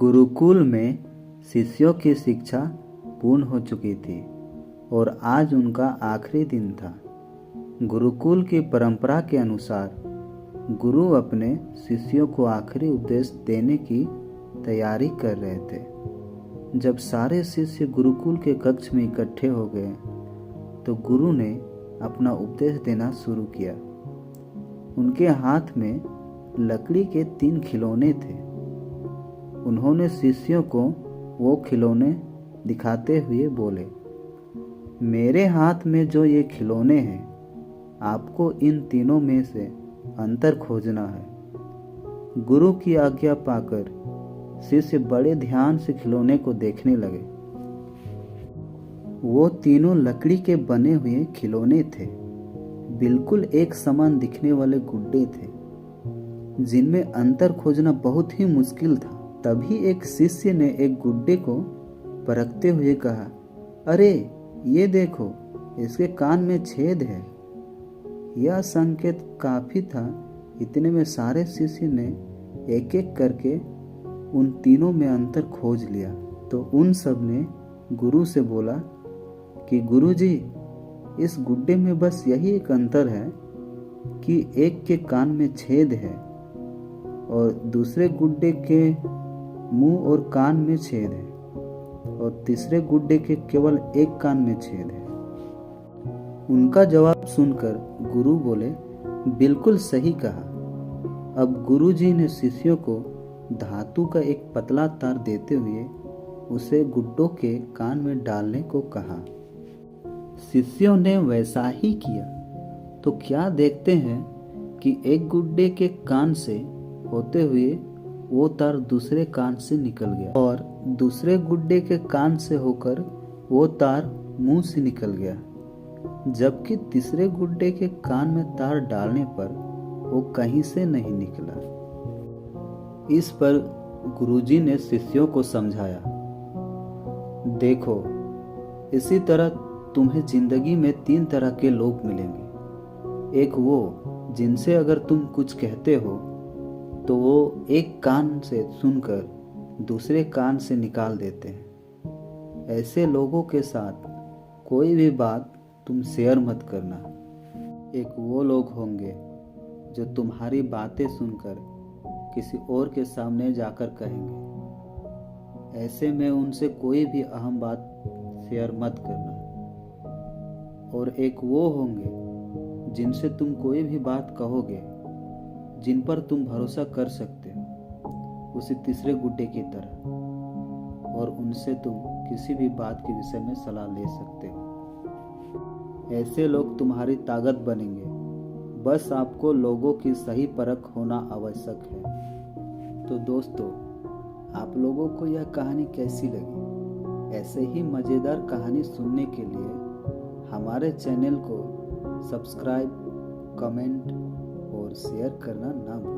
गुरुकुल में शिष्यों की शिक्षा पूर्ण हो चुकी थी और आज उनका आखिरी दिन था। गुरुकुल की परंपरा के अनुसार गुरु अपने शिष्यों को आखिरी उपदेश देने की तैयारी कर रहे थे। जब सारे शिष्य गुरुकुल के कक्ष में इकट्ठे हो गए तो गुरु ने अपना उपदेश देना शुरू किया। उनके हाथ में लकड़ी के 3 खिलौने थे। उन्होंने शिष्यों को वो खिलौने दिखाते हुए बोले, मेरे हाथ में जो ये खिलौने हैं, आपको इन तीनों में से अंतर खोजना है। गुरु की आज्ञा पाकर शिष्य बड़े ध्यान से खिलौने को देखने लगे। वो तीनों लकड़ी के बने हुए खिलौने थे। बिल्कुल एक समान दिखने वाले गुड्डे थे जिनमें अंतर खोजना बहुत ही मुश्किल था। तभी एक शिष्य ने एक गुड्डे को परखते हुए कहा, अरे ये देखो, इसके कान में छेद है। यह संकेत काफी था। इतने में सारे शिष्य ने एक एक करके उन तीनों में अंतर खोज लिया। तो उन सब ने गुरु से बोला कि गुरुजी, इस गुड्डे में बस यही एक अंतर है कि एक के कान में छेद है और दूसरे गुड्डे के मुंह और कान में छेद है और तीसरे गुड्डे के केवल एक कान में छेद है। उनका जवाब सुनकर गुरु बोले, बिल्कुल सही कहा। अब गुरुजी ने शिष्यों को धातु का एक पतला तार देते हुए उसे गुड्डों के कान में डालने को कहा। शिष्यों ने वैसा ही किया तो क्या देखते हैं कि एक गुड्डे के कान से होते हुए वो तार दूसरे कान से निकल गया और दूसरे गुड्डे के कान से होकर वो तार मुंह से निकल गया, जबकि तीसरे गुड्डे के कान में तार डालने पर वो कहीं से नहीं निकला। इस पर गुरुजी ने शिष्यों को समझाया, देखो, इसी तरह तुम्हें जिंदगी में 3 तरह के लोग मिलेंगे। एक वो जिनसे अगर तुम कुछ कहते हो तो वो एक कान से सुनकर दूसरे कान से निकाल देते हैं। ऐसे लोगों के साथ कोई भी बात तुम शेयर मत करना। एक वो लोग होंगे जो तुम्हारी बातें सुनकर किसी और के सामने जाकर कहेंगे। ऐसे में उनसे कोई भी अहम बात शेयर मत करना। और एक वो होंगे जिनसे तुम कोई भी बात कहोगे जिन पर तुम भरोसा कर सकते हो, उसी तीसरे गुड्डे की तरह, और उनसे तुम किसी भी बात के विषय में सलाह ले सकते हो। ऐसे लोग तुम्हारी ताकत बनेंगे। बस आपको लोगों की सही परख होना आवश्यक है। तो दोस्तों, आप लोगों को यह कहानी कैसी लगी? ऐसे ही मज़ेदार कहानी सुनने के लिए हमारे चैनल को सब्सक्राइब, कमेंट और शेयर करना ना भूलें।